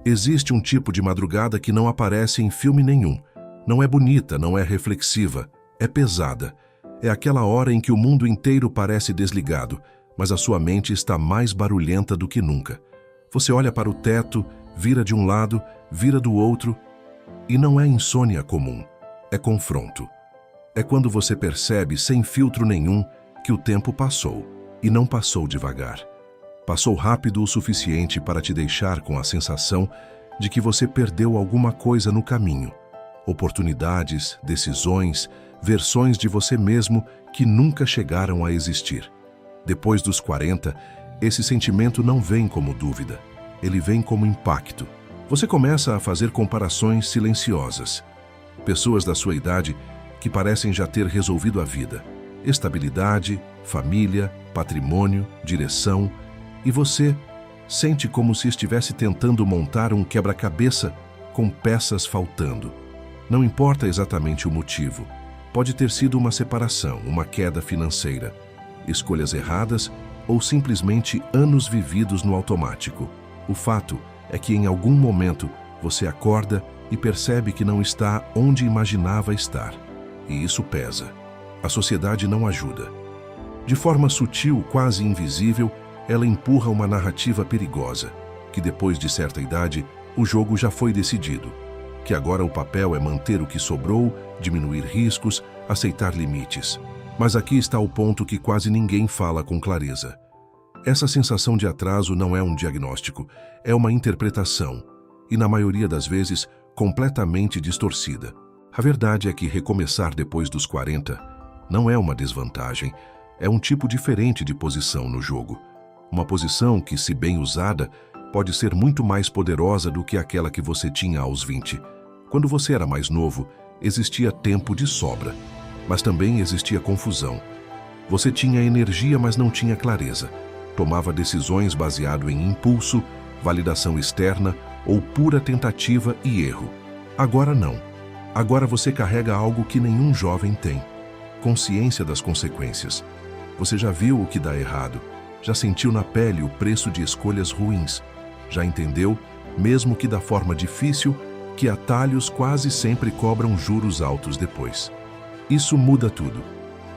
Existe um tipo de madrugada que não aparece em filme nenhum. Não é bonita, não é reflexiva, é pesada. É aquela hora em que o mundo inteiro parece desligado, mas a sua mente está mais barulhenta do que nunca. Você olha para o teto, vira de um lado, vira do outro, e não é insônia comum, é confronto. É quando você percebe, sem filtro nenhum, que o tempo passou, e não passou devagar. Passou rápido o suficiente para te deixar com a sensação de que você perdeu alguma coisa no caminho. Oportunidades, decisões, versões de você mesmo que nunca chegaram a existir. Depois dos 40, esse sentimento não vem como dúvida, ele vem como impacto. Você começa a fazer comparações silenciosas. Pessoas da sua idade que parecem já ter resolvido a vida. Estabilidade, família, patrimônio, direção. E você sente como se estivesse tentando montar um quebra-cabeça com peças faltando. Não importa exatamente o motivo. Pode ter sido uma separação, uma queda financeira, escolhas erradas ou simplesmente anos vividos no automático. O fato é que em algum momento você acorda e percebe que não está onde imaginava estar. E isso pesa. A sociedade não ajuda. De forma sutil, quase invisível, ela empurra uma narrativa perigosa, que depois de certa idade, o jogo já foi decidido. Que agora o papel é manter o que sobrou, diminuir riscos, aceitar limites. Mas aqui está o ponto que quase ninguém fala com clareza. Essa sensação de atraso não é um diagnóstico, é uma interpretação, e na maioria das vezes, completamente distorcida. A verdade é que recomeçar depois dos 40 não é uma desvantagem, é um tipo diferente de posição no jogo. Uma posição que, se bem usada, pode ser muito mais poderosa do que aquela que você tinha aos 20. Quando você era mais novo, existia tempo de sobra, mas também existia confusão. Você tinha energia, mas não tinha clareza. Tomava decisões baseado em impulso, validação externa ou pura tentativa e erro. Agora não. Agora você carrega algo que nenhum jovem tem. Consciência das consequências. Você já viu o que dá errado. Já sentiu na pele o preço de escolhas ruins. Já entendeu, mesmo que da forma difícil, que atalhos quase sempre cobram juros altos depois. Isso muda tudo,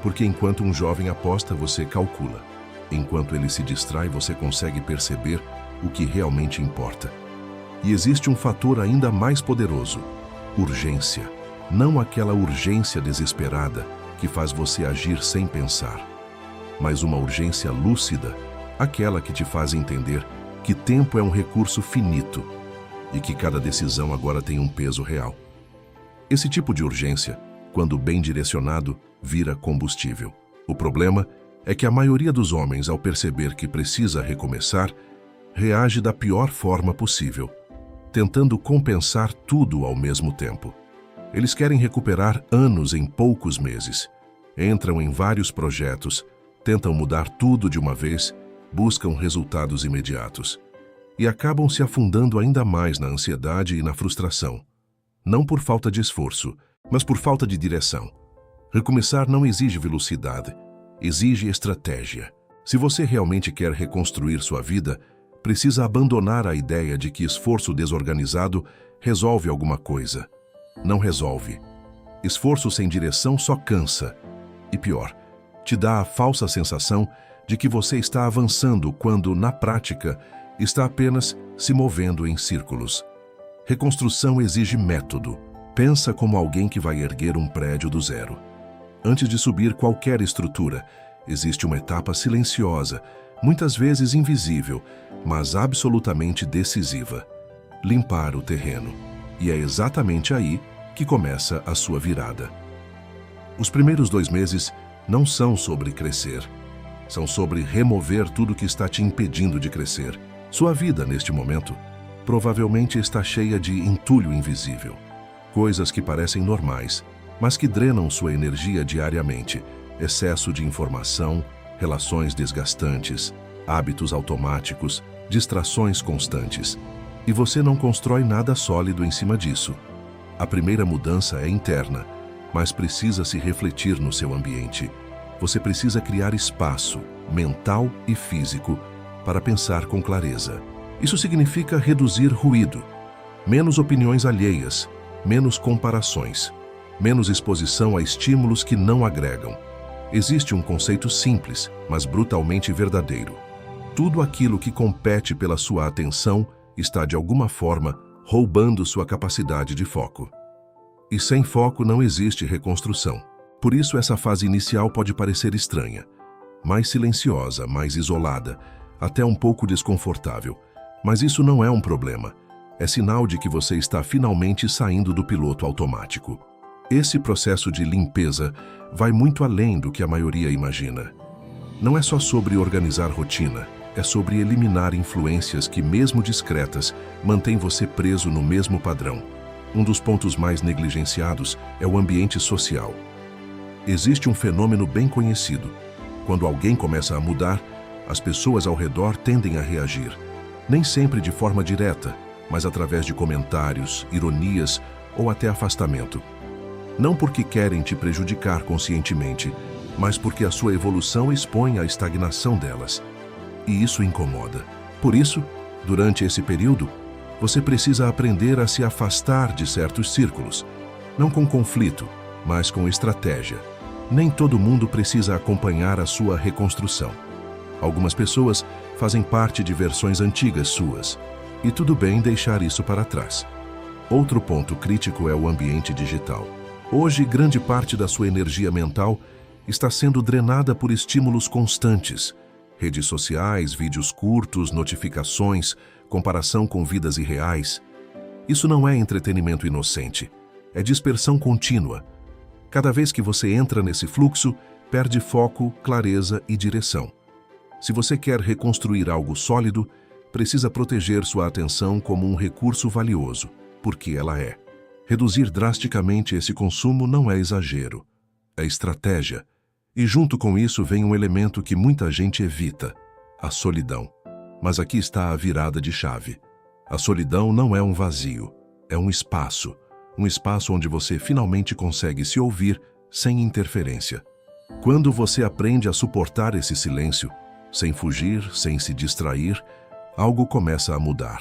porque enquanto um jovem aposta, você calcula. Enquanto ele se distrai, você consegue perceber o que realmente importa. E existe um fator ainda mais poderoso: urgência. Não aquela urgência desesperada que faz você agir sem pensar, mas uma urgência lúcida, aquela que te faz entender que tempo é um recurso finito e que cada decisão agora tem um peso real. Esse tipo de urgência, quando bem direcionado, vira combustível. O problema é que a maioria dos homens, ao perceber que precisa recomeçar, reage da pior forma possível, tentando compensar tudo ao mesmo tempo. Eles querem recuperar anos em poucos meses. Entram em vários projetos, tentam mudar tudo de uma vez, buscam resultados imediatos. E acabam se afundando ainda mais na ansiedade e na frustração. Não por falta de esforço, mas por falta de direção. Recomeçar não exige velocidade, exige estratégia. Se você realmente quer reconstruir sua vida, precisa abandonar a ideia de que esforço desorganizado resolve alguma coisa. Não resolve. Esforço sem direção só cansa. E pior, te dá a falsa sensação de que você está avançando quando, na prática, está apenas se movendo em círculos. Reconstrução exige método. Pensa como alguém que vai erguer um prédio do zero. Antes de subir qualquer estrutura, existe uma etapa silenciosa, muitas vezes invisível, mas absolutamente decisiva: limpar o terreno. E é exatamente aí que começa a sua virada. Os primeiros 2 meses não são sobre crescer. São sobre remover tudo que está te impedindo de crescer. Sua vida, neste momento, provavelmente está cheia de entulho invisível. Coisas que parecem normais, mas que drenam sua energia diariamente. Excesso de informação, relações desgastantes, hábitos automáticos, distrações constantes. E você não constrói nada sólido em cima disso. A primeira mudança é interna, mas precisa se refletir no seu ambiente. Você precisa criar espaço, mental e físico, para pensar com clareza. Isso significa reduzir ruído, Menos opiniões alheias, menos comparações, menos exposição a estímulos que não agregam. Existe um conceito simples, mas brutalmente verdadeiro. Tudo aquilo que compete pela sua atenção está, de alguma forma, roubando sua capacidade de foco. E sem foco não existe reconstrução. Por isso, essa fase inicial pode parecer estranha, mais silenciosa, mais isolada, até um pouco desconfortável. Mas isso não é um problema. É sinal de que você está finalmente saindo do piloto automático. Esse processo de limpeza vai muito além do que a maioria imagina. Não é só sobre organizar rotina, é sobre eliminar influências que, mesmo discretas, mantêm você preso no mesmo padrão. Um dos pontos mais negligenciados é o ambiente social. Existe um fenômeno bem conhecido. Quando alguém começa a mudar, as pessoas ao redor tendem a reagir. Nem sempre de forma direta, mas através de comentários, ironias ou até afastamento. Não porque querem te prejudicar conscientemente, mas porque a sua evolução expõe à estagnação delas. E isso incomoda. Por isso, durante esse período, você precisa aprender a se afastar de certos círculos, não com conflito, mas com estratégia. Nem todo mundo precisa acompanhar a sua reconstrução. Algumas pessoas fazem parte de versões antigas suas, e tudo bem deixar isso para trás. Outro ponto crítico é o ambiente digital. Hoje, grande parte da sua energia mental está sendo drenada por estímulos constantes. Redes sociais, vídeos curtos, notificações, comparação com vidas irreais. Isso não é entretenimento inocente, é dispersão contínua. Cada vez que você entra nesse fluxo, perde foco, clareza e direção. Se você quer reconstruir algo sólido, precisa proteger sua atenção como um recurso valioso, porque ela é. Reduzir drasticamente esse consumo não é exagero, é estratégia. E junto com isso vem um elemento que muita gente evita, a solidão. Mas aqui está a virada de chave. A solidão não é um vazio, é um espaço onde você finalmente consegue se ouvir sem interferência. Quando você aprende a suportar esse silêncio, sem fugir, sem se distrair, algo começa a mudar.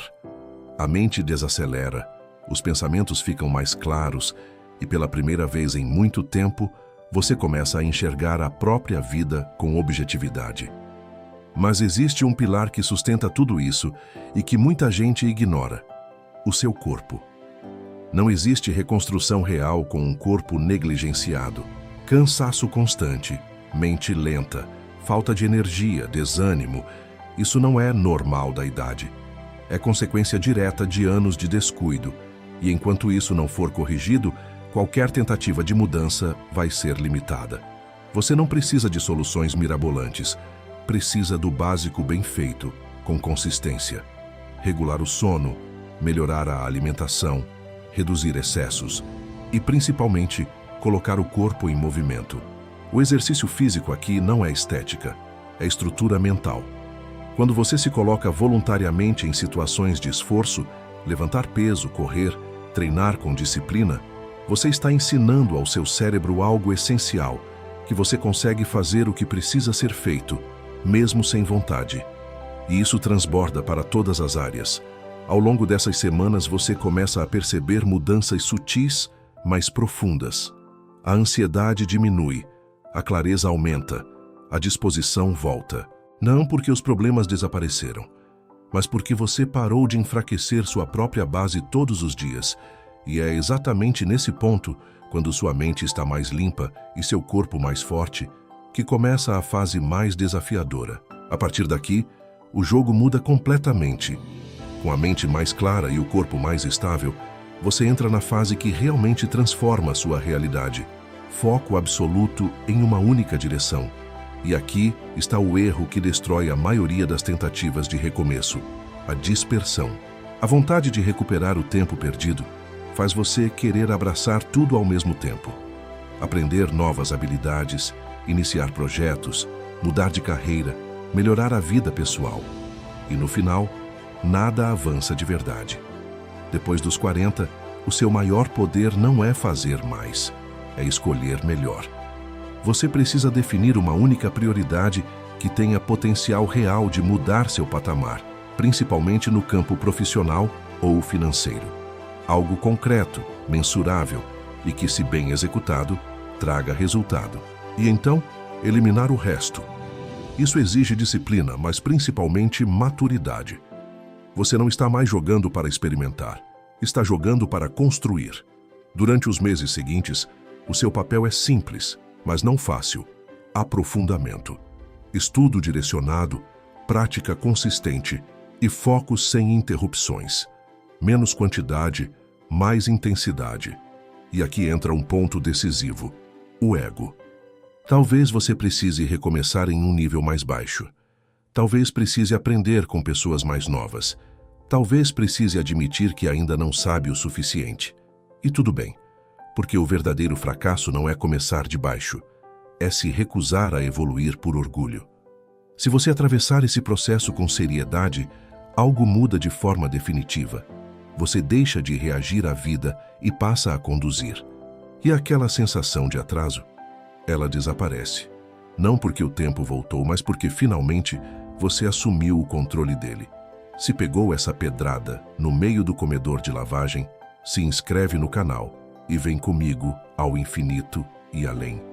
A mente desacelera, os pensamentos ficam mais claros e pela primeira vez em muito tempo, você começa a enxergar a própria vida com objetividade. Mas existe um pilar que sustenta tudo isso e que muita gente ignora: o seu corpo. Não existe reconstrução real com um corpo negligenciado. Cansaço constante, mente lenta, falta de energia, desânimo. Isso não é normal da idade. É consequência direta de anos de descuido. E enquanto isso não for corrigido, qualquer tentativa de mudança vai ser limitada. Você não precisa de soluções mirabolantes. Precisa do básico bem feito, com consistência. Regular o sono, melhorar a alimentação, reduzir excessos e, principalmente, colocar o corpo em movimento. O exercício físico aqui não é estética, é estrutura mental. Quando você se coloca voluntariamente em situações de esforço, levantar peso, correr, treinar com disciplina, você está ensinando ao seu cérebro algo essencial, que você consegue fazer o que precisa ser feito, mesmo sem vontade. E isso transborda para todas as áreas. Ao longo dessas semanas você começa a perceber mudanças sutis, mas profundas. A ansiedade diminui, a clareza aumenta, a disposição volta. Não porque os problemas desapareceram, mas porque você parou de enfraquecer sua própria base todos os dias. E é exatamente nesse ponto, quando sua mente está mais limpa e seu corpo mais forte, que começa a fase mais desafiadora. A partir daqui, o jogo muda completamente. Com a mente mais clara e o corpo mais estável, você entra na fase que realmente transforma a sua realidade. Foco absoluto em uma única direção. E aqui está o erro que destrói a maioria das tentativas de recomeço: a dispersão. A vontade de recuperar o tempo perdido faz você querer abraçar tudo ao mesmo tempo. Aprender novas habilidades, iniciar projetos, mudar de carreira, melhorar a vida pessoal. E no final, nada avança de verdade. Depois dos 40, o seu maior poder não é fazer mais, é escolher melhor. Você precisa definir uma única prioridade que tenha potencial real de mudar seu patamar, principalmente no campo profissional ou financeiro. Algo concreto, mensurável e que, se bem executado, traga resultado. E então, eliminar o resto. Isso exige disciplina, mas principalmente maturidade. Você não está mais jogando para experimentar, está jogando para construir. Durante os meses seguintes, o seu papel é simples, mas não fácil. Aprofundamento. Estudo direcionado, prática consistente e foco sem interrupções. Menos quantidade, mais intensidade. E aqui entra um ponto decisivo: o ego. Talvez você precise recomeçar em um nível mais baixo. Talvez precise aprender com pessoas mais novas. Talvez precise admitir que ainda não sabe o suficiente. E tudo bem, porque o verdadeiro fracasso não é começar de baixo, é se recusar a evoluir por orgulho. Se você atravessar esse processo com seriedade, algo muda de forma definitiva. Você deixa de reagir à vida e passa a conduzir. E aquela sensação de atraso, ela desaparece. Não porque o tempo voltou, mas porque finalmente você assumiu o controle dele. Se pegou essa pedrada no meio do comedor de lavagem, se inscreve no canal e vem comigo ao infinito e além.